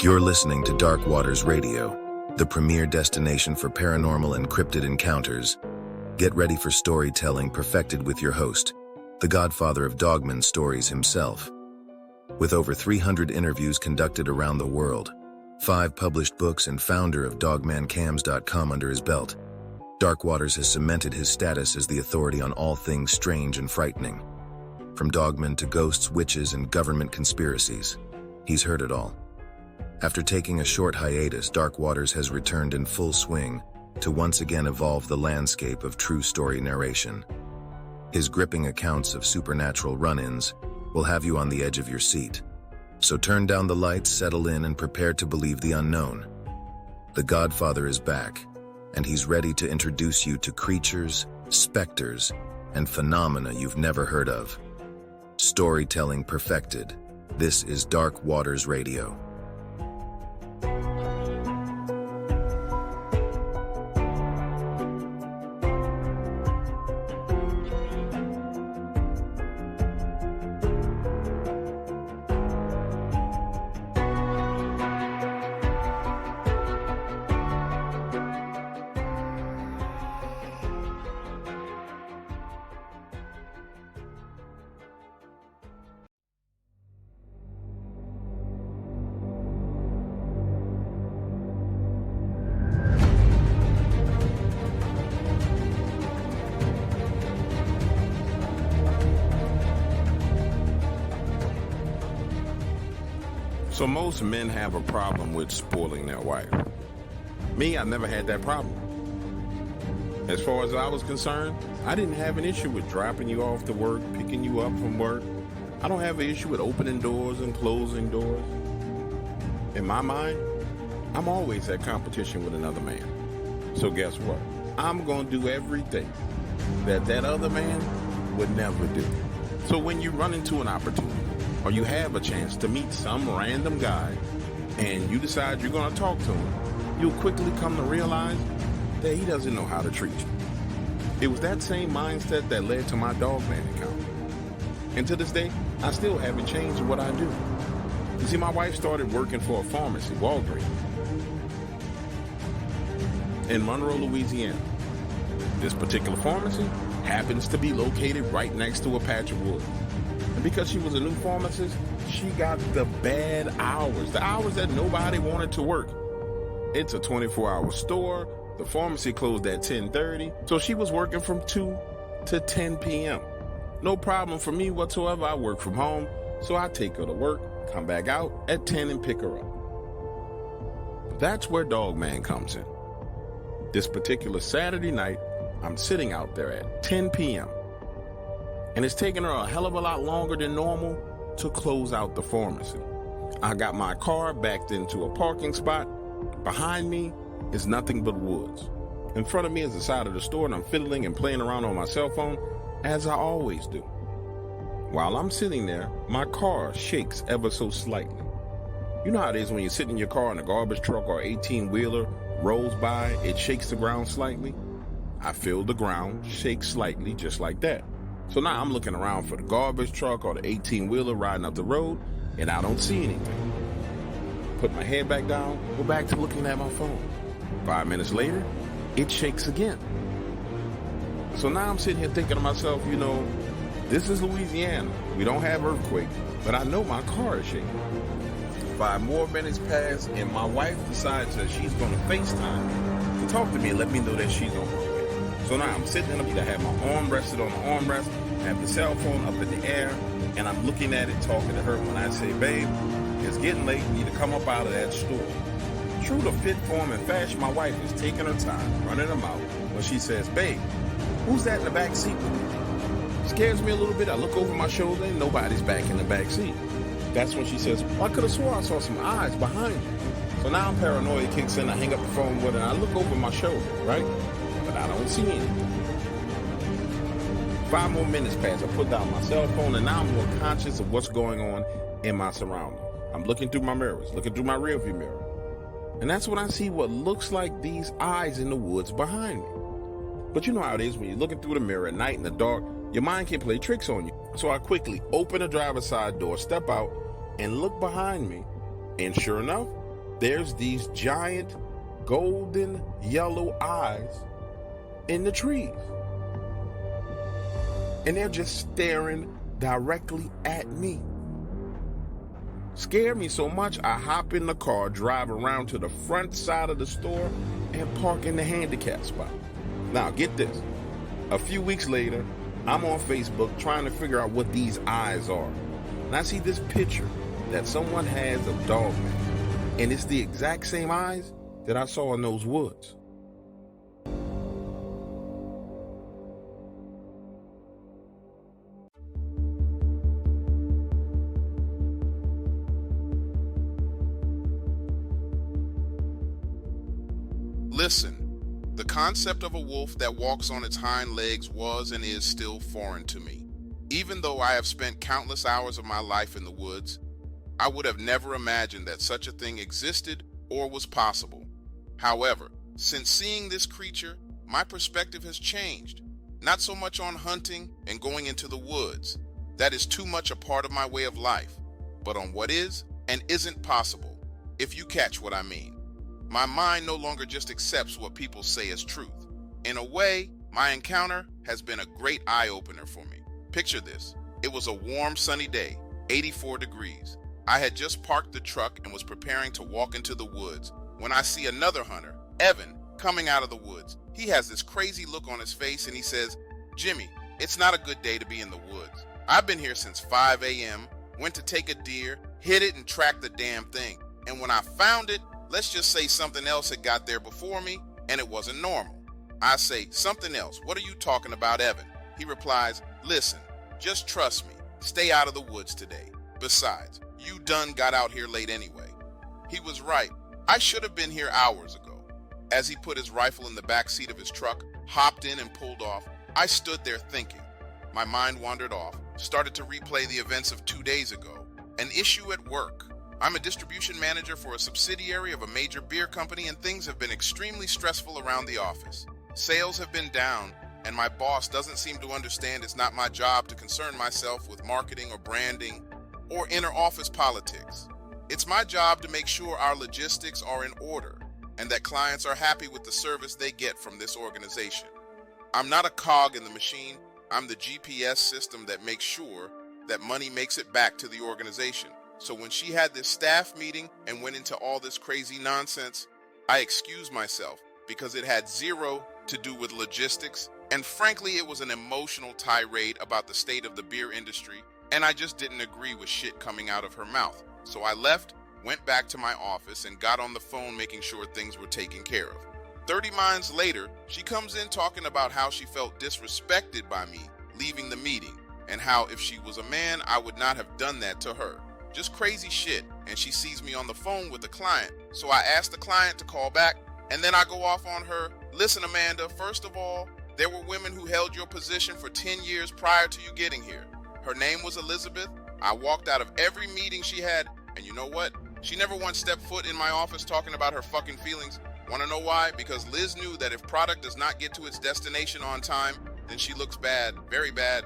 You're listening to Dark Waters Radio, the premier destination for paranormal and cryptid encounters. Get ready for storytelling perfected with your host, the godfather of Dogman stories himself. With over 300 interviews conducted around the world, 5 published books, and founder of dogmancams.com under his belt, Dark Waters has cemented his status as the authority on all things strange and frightening. From dogmen to ghosts, witches, and government conspiracies, he's heard it all. After taking a short hiatus, Dark Waters has returned in full swing to once again evolve the landscape of true story narration. His gripping accounts of supernatural run-ins will have you on the edge of your seat. So turn down the lights, settle in, and prepare to believe the unknown. The Godfather is back, and he's ready to introduce you to creatures, specters, and phenomena you've never heard of. Storytelling perfected. This is Dark Waters Radio. So most men have a problem with spoiling their wife. Me, I never had that problem. As far as I was concerned, I didn't have an issue with dropping you off to work, picking you up from work. I don't have an issue with opening doors and closing doors. In my mind, I'm always at competition with another man. So guess what? I'm going to do everything that other man would never do. So when you run into an opportunity, or you have a chance to meet some random guy and you decide you're going to talk to him, you'll quickly come to realize that he doesn't know how to treat you. It was that same mindset that led to my Dogman Encounter. And to this day, I still haven't changed what I do. You see, my wife started working for a pharmacy, Walgreens, in Monroe, Louisiana. This particular pharmacy happens to be located right next to a patch of woods. And because she was a new pharmacist, she got the bad hours, the hours that nobody wanted to work. It's a 24-hour store. The pharmacy closed at 10:30, so she was working from 2 to 10 p.m. No problem for me whatsoever. I work from home, so I take her to work, come back out at 10 and pick her up. That's where Dogman comes in. This particular Saturday night, I'm sitting out there at 10 p.m. and it's taken her a hell of a lot longer than normal to close out the pharmacy. I got my car backed into a parking spot. Behind me is nothing but woods. In front of me is the side of the store, and I'm fiddling and playing around on my cell phone, as I always do. While I'm sitting there, my car shakes ever so slightly. You know how it is when you sit in your car and a garbage truck or 18-wheeler rolls by, it shakes the ground slightly? I feel the ground shake slightly just like that. So now I'm looking around for the garbage truck or the 18-wheeler riding up the road, and I don't see anything. Put my head back down, go back to looking at my phone. 5 minutes later, it shakes again. So now I'm sitting here thinking to myself, you know, this is Louisiana. We don't have earthquakes, but I know my car is shaking. 5 more minutes pass, and my wife decides that she's going to FaceTime to talk to me and let me know that she's on her way. So now I'm sitting in I have my arm rested on the armrest, I have the cell phone up in the air, and I'm looking at it, talking to her when I say, babe, it's getting late, you need to come up out of that store. True to fit, form, and fashion, my wife is taking her time, running her mouth, when she says, babe, who's that in the back seat with me? Scares me a little bit. I look over my shoulder and nobody's back in the back seat. That's when she says, well, I could have swore I saw some eyes behind me. So now I'm paranoia kicks in, I hang up the phone with her, and I look over my shoulder, right? But I don't see anything. 5 more minutes pass, I put down my cell phone, and now I'm more conscious of what's going on in my surroundings. I'm looking through my mirrors, looking through my rearview mirror. And that's when I see what looks like these eyes in the woods behind me. But you know how it is when you're looking through the mirror at night in the dark, your mind can play tricks on you. So I quickly open the driver's side door, step out, and look behind me. And sure enough, there's these giant golden yellow eyes in the trees. And they're just staring directly at me. Scared me so much, I hop in the car, drive around to the front side of the store, and park in the handicap spot. Now, get this. A few weeks later, I'm on Facebook trying to figure out what these eyes are. And I see this picture that someone has of Dogman. And it's the exact same eyes that I saw in those woods. Listen, the concept of a wolf that walks on its hind legs was and is still foreign to me. Even though I have spent countless hours of my life in the woods, I would have never imagined that such a thing existed or was possible. However, since seeing this creature, my perspective has changed. Not so much on hunting and going into the woods. That is too much a part of my way of life. But on what is and isn't possible, if you catch what I mean. My mind no longer just accepts what people say as truth. In a way, my encounter has been a great eye-opener for me. Picture this. It was a warm, sunny day, 84 degrees. I had just parked the truck and was preparing to walk into the woods when I see another hunter, Evan, coming out of the woods. He has this crazy look on his face and he says, "Jimmy, it's not a good day to be in the woods. I've been here since 5 a.m., went to take a deer, hit it and tracked the damn thing. And when I found it, let's just say something else had got there before me and it wasn't normal." I say, "Something else? What are you talking about, Evan?" He replies, "Listen, just trust me. Stay out of the woods today. Besides, you done got out here late anyway." He was right. I should have been here hours ago. As he put his rifle in the back seat of his truck, hopped in and pulled off, I stood there thinking. My mind wandered off, started to replay the events of 2 days ago. An issue at work. I'm a distribution manager for a subsidiary of a major beer company and things have been extremely stressful around the office. Sales have been down and my boss doesn't seem to understand it's not my job to concern myself with marketing or branding or inner office politics. It's my job to make sure our logistics are in order and that clients are happy with the service they get from this organization. I'm not a cog in the machine. I'm the GPS system that makes sure that money makes it back to the organization. So when she had this staff meeting and went into all this crazy nonsense, I excused myself because it had zero to do with logistics. And frankly, it was an emotional tirade about the state of the beer industry, and I just didn't agree with shit coming out of her mouth. So I left, went back to my office, and got on the phone making sure things were taken care of. 30 minutes later, she comes in talking about how she felt disrespected by me leaving the meeting, and how if she was a man, I would not have done that to her. Just crazy shit, and she sees me on the phone with the client. So I asked the client to call back, and then I go off on her. "Listen, Amanda, first of all, there were women who held your position for 10 years prior to you getting here. Her name was Elizabeth. I walked out of every meeting she had, and you know what? She never once stepped foot in my office talking about her fucking feelings. Want to know why? Because Liz knew that if product does not get to its destination on time, then she looks bad, very bad.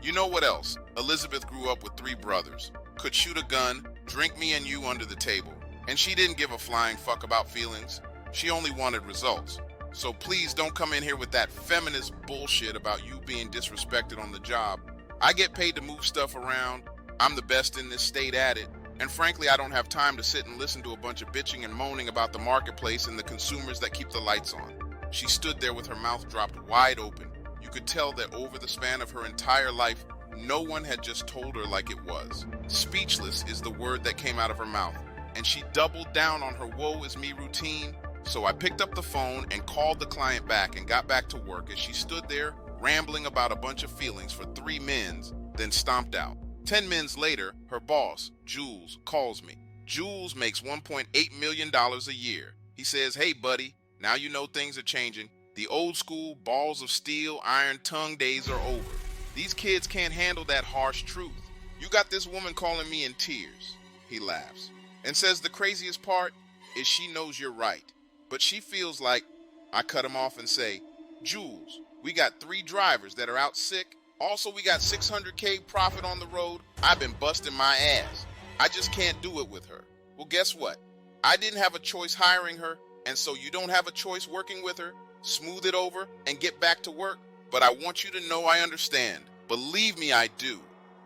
You know what else? Elizabeth grew up with 3 brothers, could shoot a gun, drink me and you under the table, and she didn't give a flying fuck about feelings. She only wanted results. So please don't come in here with that feminist bullshit about you being disrespected on the job. I get paid to move stuff around. I'm the best in this state at it. And frankly, I don't have time to sit and listen to a bunch of bitching and moaning about the marketplace and the consumers that keep the lights on." She stood there with her mouth dropped wide open. You could tell that over the span of her entire life, no one had just told her like it was. Speechless is the word that came out of her mouth. And she doubled down on her woe is me routine. So I picked up the phone and called the client back and got back to work as she stood there rambling about a bunch of feelings for 3 minutes, then stomped out. 10 minutes later, her boss, Jules, calls me. Jules makes $1.8 million a year. He says, "Hey buddy, now you know things are changing. The old school balls of steel, iron tongue days are over. These kids can't handle that harsh truth. You got this woman calling me in tears." He laughs and says the craziest part is she knows you're right. But she feels like I cut him off and say, "Jules, we got 3 drivers that are out sick. Also, we got $600K profit on the road. I've been busting my ass. I just can't do it with her." Well, guess what? I didn't have a choice hiring her, and so you don't have a choice working with her. Smooth it over and get back to work. But I want you to know I understand. Believe me, I do.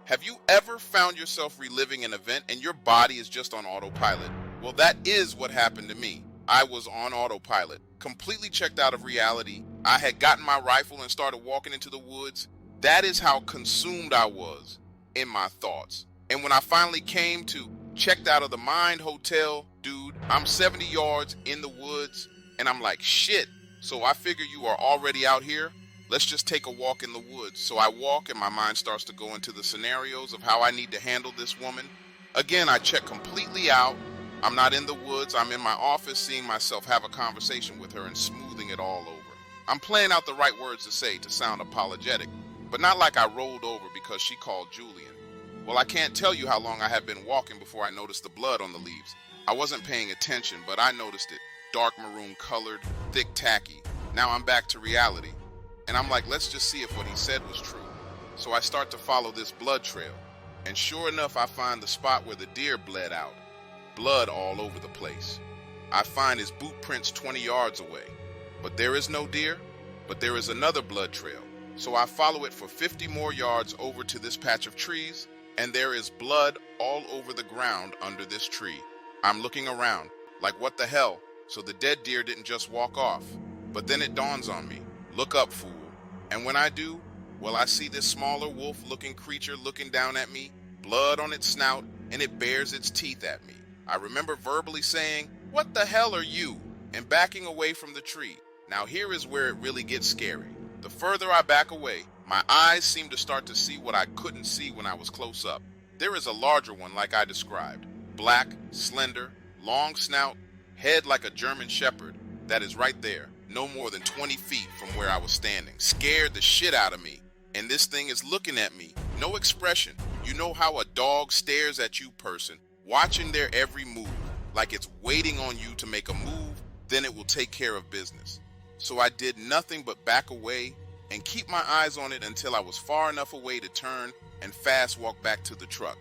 Have you ever found yourself reliving an event and your body is just on autopilot? Well, that is what happened to me. I was on autopilot, completely checked out of reality. I had gotten my rifle and started walking into the woods. That is how consumed I was in my thoughts. And when I finally came to checked out of the Mind Hotel, dude, I'm 70 yards in the woods, and I'm like, shit. So I figure you are already out here. Let's just take a walk in the woods. So I walk, and my mind starts to go into the scenarios of how I need to handle this woman. Again, I check completely out. I'm not in the woods. I'm in my office seeing myself have a conversation with her and smoothing it all over. I'm playing out the right words to say to sound apologetic, but not like I rolled over because she called Julian. Well, I can't tell you how long I had been walking before I noticed the blood on the leaves. I wasn't paying attention, but I noticed it. Dark maroon colored, thick tacky. Now I'm back to reality. And I'm like, let's just see if what he said was true. So I start to follow this blood trail. And sure enough, I find the spot where the deer bled out. Blood all over the place. I find his boot prints 20 yards away. But there is no deer, but there is another blood trail. So I follow it for 50 more yards over to this patch of trees, and there is blood all over the ground under this tree. I'm looking around, like what the hell? So the dead deer didn't just walk off. But then it dawns on me, look up, fool. And when I do, well, I see this smaller wolf-looking creature looking down at me, blood on its snout, and it bares its teeth at me. I remember verbally saying, what the hell are you? And backing away from the tree. Now here is where it really gets scary. The further I back away, my eyes seem to start to see what I couldn't see when I was close up. There is a larger one like I described. Black, slender, long snout, head like a German shepherd. That is right there, no more than 20 feet from where I was standing. Scared the shit out of me. And this thing is looking at me. No expression. You know how a dog stares at you, person, watching their every move, like it's waiting on you to make a move, then it will take care of business. So I did nothing but back away and keep my eyes on it until I was far enough away to turn and fast walk back to the truck.